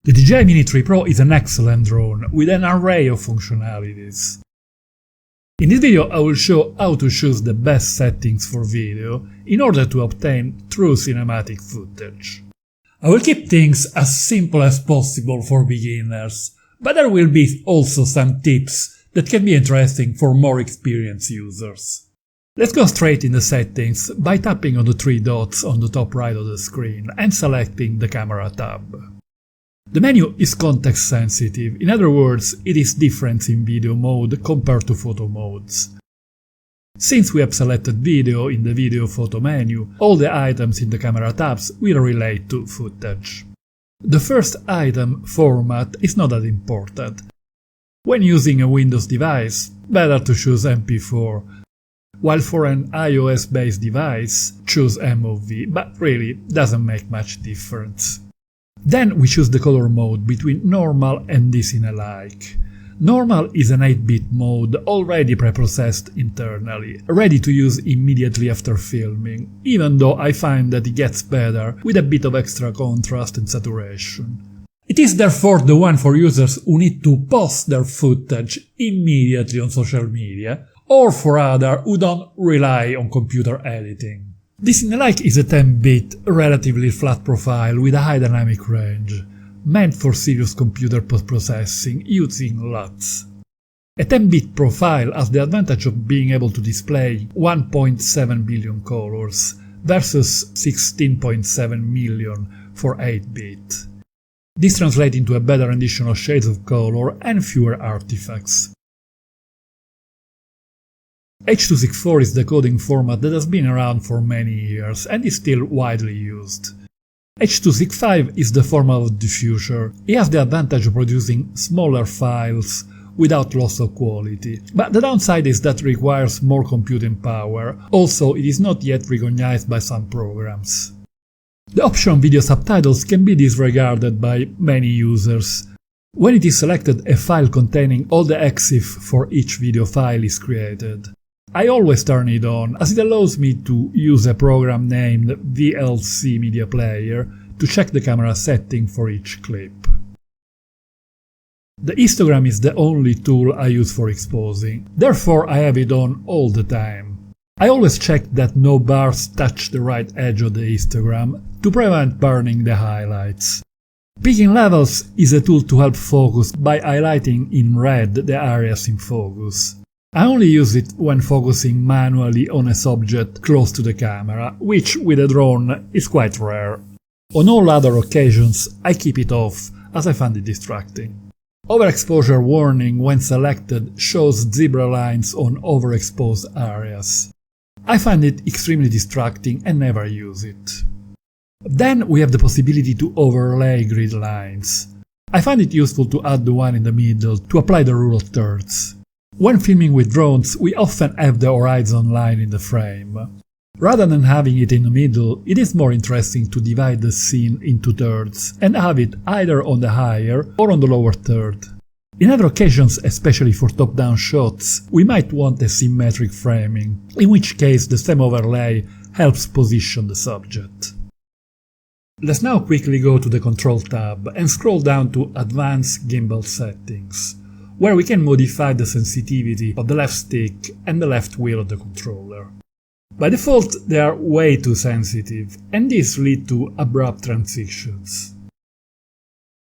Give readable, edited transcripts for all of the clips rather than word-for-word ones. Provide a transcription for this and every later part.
The DJI Mini 3 Pro is an excellent drone with an array of functionalities. In this video I will show how to choose the best settings for video in order to obtain true cinematic footage. I will keep things as simple as possible for beginners, but there will be also some tips that can be interesting for more experienced users. Let's go straight in the settings by tapping on the three dots on the top right of the screen and selecting the camera tab. The menu is context sensitive, in other words, it is different in video mode compared to photo modes. Since we have selected video in the video photo menu, all the items in the camera tabs will relate to footage. The first item, format, is not that important. When using a Windows device, better to choose MP4, while for an iOS-based device, choose MOV, but really doesn't make much difference. Then we choose the color mode between normal and Disney-like. Normal is an 8-bit mode already preprocessed internally, ready to use immediately after filming, even though I find that it gets better with a bit of extra contrast and saturation. It is therefore the one for users who need to post their footage immediately on social media, or for others who don't rely on computer editing. Disney-like is a 10-bit, relatively flat profile with a high dynamic range, meant for serious computer post-processing using LUTs. A 10-bit profile has the advantage of being able to display 1.7 billion colors versus 16.7 million for 8-bit. This translates into a better rendition of shades of color and fewer artifacts. H.264 is the coding format that has been around for many years and is still widely used. H.265 is the format of the future. It has the advantage of producing smaller files without loss of quality, but the downside is that it requires more computing power, also it is not yet recognized by some programs. The option video subtitles can be disregarded by many users. When it is selected, a file containing all the EXIF for each video file is created. I always turn it on, as it allows me to use a program named VLC Media Player to check the camera setting for each clip. The histogram is the only tool I use for exposing, therefore I have it on all the time. I always check that no bars touch the right edge of the histogram to prevent burning the highlights. Picking levels is a tool to help focus by highlighting in red the areas in focus. I only use it when focusing manually on a subject close to the camera, which with a drone is quite rare. On all other occasions I keep it off, as I find it distracting. Overexposure warning when selected shows zebra lines on overexposed areas. I find it extremely distracting and never use it. Then we have the possibility to overlay grid lines. I find it useful to add the one in the middle to apply the rule of thirds. When filming with drones, we often have the horizon line in the frame. Rather than having it in the middle, it is more interesting to divide the scene into thirds and have it either on the higher or on the lower third. In other occasions, especially for top-down shots, we might want a symmetric framing, in which case the same overlay helps position the subject. Let's now quickly go to the Control tab and scroll down to Advanced Gimbal Settings, where we can modify the sensitivity of the left stick and the left wheel of the controller. By default, they are way too sensitive, and this leads to abrupt transitions.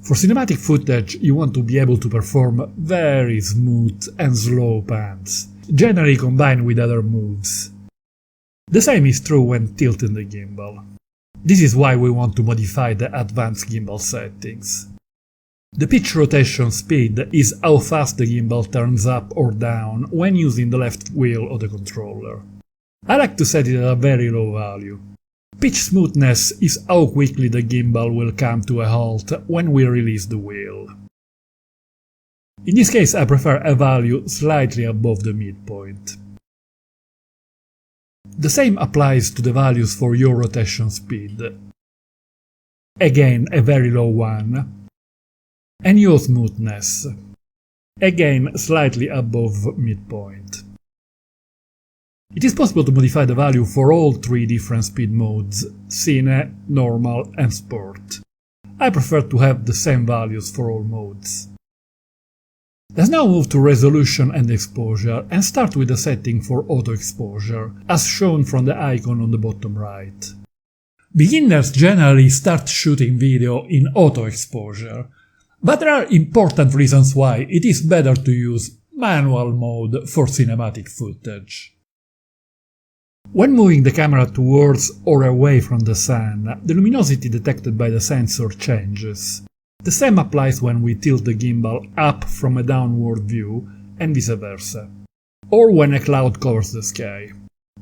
For cinematic footage, you want to be able to perform very smooth and slow pans, generally combined with other moves. The same is true when tilting the gimbal. This is why we want to modify the advanced gimbal settings. The pitch rotation speed is how fast the gimbal turns up or down when using the left wheel of the controller. I like to set it at a very low value. Pitch smoothness is how quickly the gimbal will come to a halt when we release the wheel. In this case I prefer a value slightly above the midpoint. The same applies to the values for yaw rotation speed. Again a very low one. And yaw smoothness, again slightly above midpoint. It is possible to modify the value for all three different speed modes, Cine, Normal and Sport. I prefer to have the same values for all modes. Let's now move to resolution and exposure and start with the setting for auto exposure, as shown from the icon on the bottom right. Beginners generally start shooting video in auto exposure, but there are important reasons why it is better to use manual mode for cinematic footage. When moving the camera towards or away from the sun, the luminosity detected by the sensor changes. The same applies when we tilt the gimbal up from a downward view and vice versa, or when a cloud covers the sky.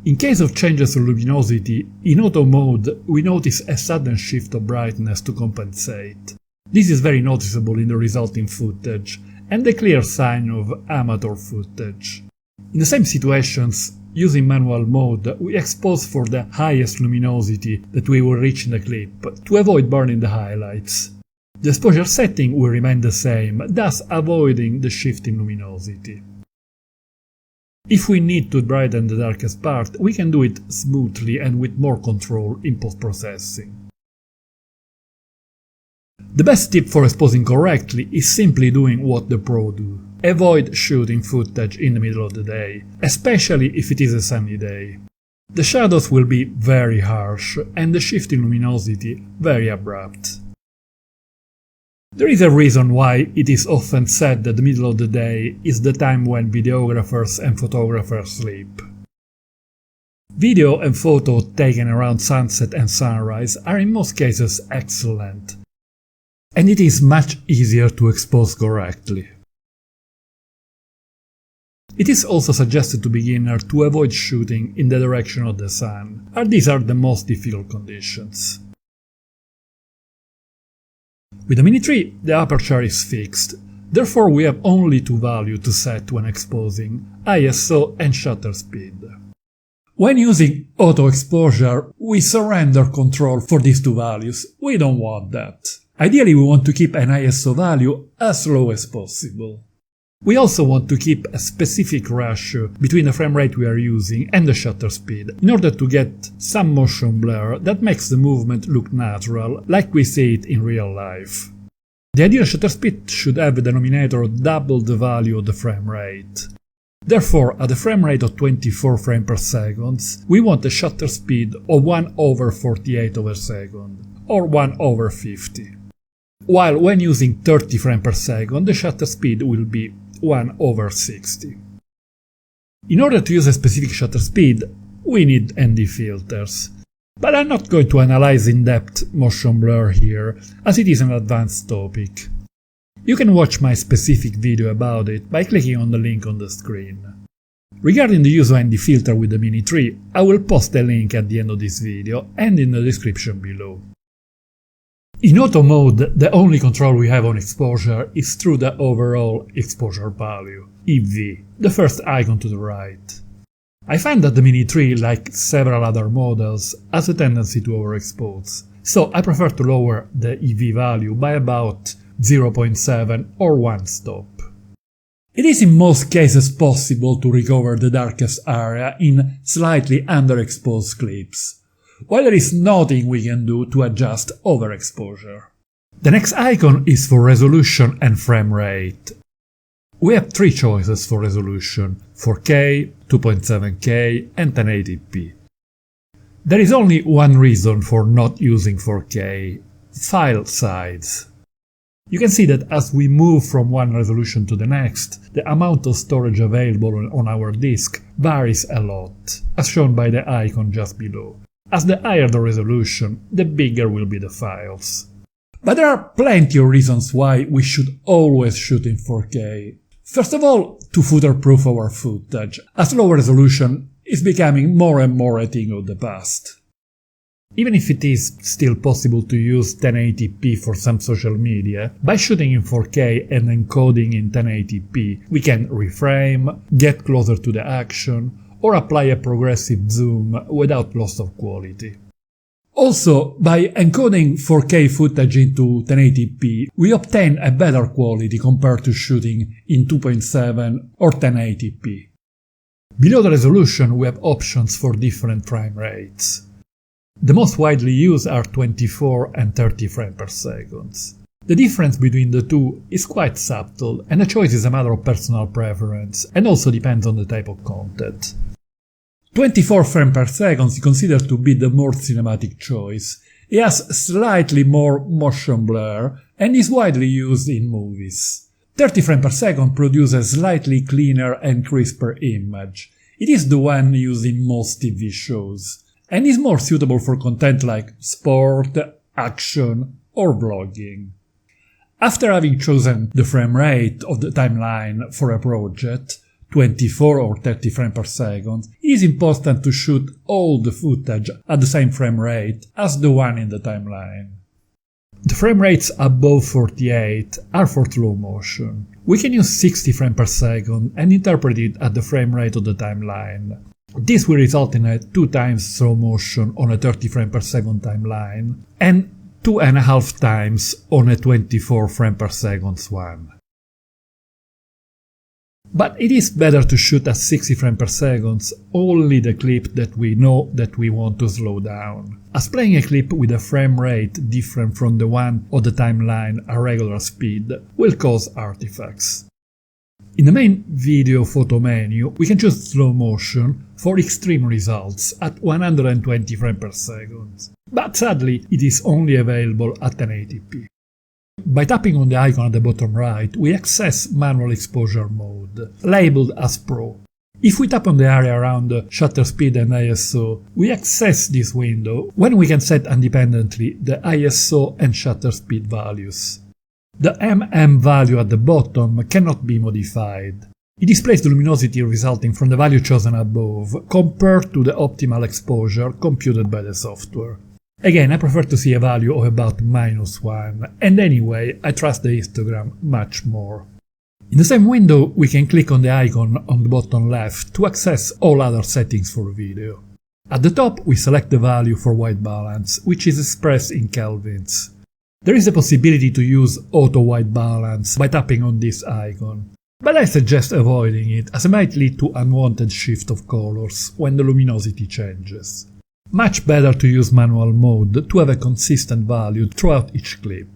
In case of changes in luminosity, in auto mode we notice a sudden shift of brightness to compensate. This is very noticeable in the resulting footage and a clear sign of amateur footage. In the same situations, using manual mode, we expose for the highest luminosity that we will reach in the clip to avoid burning the highlights. The exposure setting will remain the same, thus avoiding the shift in luminosity. If we need to brighten the darkest part, we can do it smoothly and with more control in post-processing. The best tip for exposing correctly is simply doing what the pro do. Avoid shooting footage in the middle of the day, especially if it is a sunny day. The shadows will be very harsh and the shift in luminosity very abrupt. There is a reason why it is often said that the middle of the day is the time when videographers and photographers sleep. Video and photo taken around sunset and sunrise are in most cases excellent, and it is much easier to expose correctly. It is also suggested to beginners to avoid shooting in the direction of the sun, as these are the most difficult conditions. With the Mini 3, the aperture is fixed, therefore we have only two values to set when exposing: ISO and shutter speed. When using auto exposure, we surrender control for these two values. We don't want that. Ideally, we want to keep an ISO value as low as possible. We also want to keep a specific ratio between the frame rate we are using and the shutter speed, in order to get some motion blur that makes the movement look natural, like we see it in real life. The ideal shutter speed should have a denominator double the value of the frame rate. Therefore, at a frame rate of 24 frames per second, we want a shutter speed of 1/48 of a second, or 1/50. While when using 30 frames per second, the shutter speed will be 1/60. In order to use a specific shutter speed, we need ND filters, but I'm not going to analyze in depth motion blur here, as it is an advanced topic. You can watch my specific video about it by clicking on the link on the screen. Regarding the use of ND filter with the Mini 3, I will post a link at the end of this video and in the description below. In auto mode, the only control we have on exposure is through the overall exposure value, EV, the first icon to the right. I find that the Mini 3, like several other models, has a tendency to overexpose, so I prefer to lower the EV value by about 0.7 or 1 stop. It is in most cases possible to recover the darkest area in slightly underexposed clips, while there is nothing we can do to adjust overexposure. The next icon is for resolution and frame rate. We have three choices for resolution: 4K, 2.7K and 1080p. There is only one reason for not using 4K: file size. You can see that as we move from one resolution to the next, the amount of storage available on our disk varies a lot, as shown by the icon just below. As the higher the resolution, the bigger will be the files. But there are plenty of reasons why we should always shoot in 4K. First of all, to future-proof our footage, as low resolution is becoming more and more a thing of the past. Even if it is still possible to use 1080p for some social media, by shooting in 4K and encoding in 1080p, we can reframe, get closer to the action, or apply a progressive zoom without loss of quality. Also, by encoding 4K footage into 1080p, we obtain a better quality compared to shooting in 2.7 or 1080p. Below the resolution, we have options for different frame rates. The most widely used are 24 and 30 frames per second. The difference between the two is quite subtle, and the choice is a matter of personal preference, and also depends on the type of content. 24 frames per second is considered to be the more cinematic choice. It has slightly more motion blur, and is widely used in movies. 30 frames per second produces a slightly cleaner and crisper image. It is the one used in most TV shows, and is more suitable for content like sport, action, or vlogging. After having chosen the frame rate of the timeline for a project, 24 or 30 frames per second, it is important to shoot all the footage at the same frame rate as the one in the timeline. The frame rates above 48 are for slow motion. We can use 60 frames per second and interpret it at the frame rate of the timeline. This will result in a 2 times slow motion on a 30 frames per second timeline and 2.5 times on a 24 frames per second one. But it is better to shoot at 60 frames per second only the clip that we know that we want to slow down, as playing a clip with a frame rate different from the one of the timeline at regular speed will cause artifacts. In the main video photo menu, we can choose slow motion for extreme results at 120 frames per second, but sadly it is only available at 1080p. By tapping on the icon at the bottom right, we access manual exposure mode, labeled as Pro. If we tap on the area around the shutter speed and ISO, we access this window when we can set independently the ISO and shutter speed values. The mm value at the bottom cannot be modified. It displays the luminosity resulting from the value chosen above, compared to the optimal exposure computed by the software. Again, I prefer to see a value of about -1, and anyway, I trust the histogram much more. In the same window, we can click on the icon on the bottom left to access all other settings for video. At the top, we select the value for white balance, which is expressed in kelvins. There is a possibility to use auto white balance by tapping on this icon, but I suggest avoiding it as it might lead to unwanted shift of colors when the luminosity changes. Much better to use manual mode to have a consistent value throughout each clip.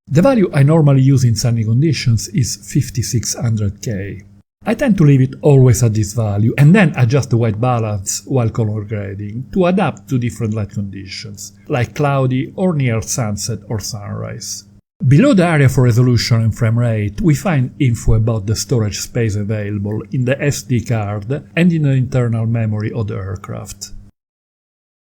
The value I normally use in sunny conditions is 5600K. I tend to leave it always at this value and then adjust the white balance while color grading to adapt to different light conditions, like cloudy or near sunset or sunrise. Below the area for resolution and frame rate, we find info about the storage space available in the SD card and in the internal memory of the aircraft.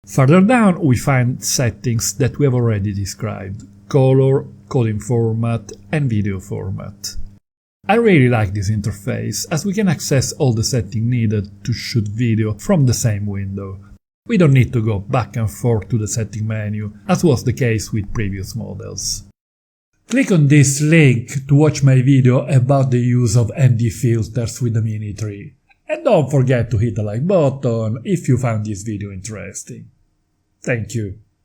Further down we find settings that we have already described: color, coding format and video format. I really like this interface, as we can access all the settings needed to shoot video from the same window. We don't need to go back and forth to the setting menu, as was the case with previous models. Click on this link to watch my video about the use of ND filters with the Mini 3. And don't forget to hit the like button if you found this video interesting. Thank you.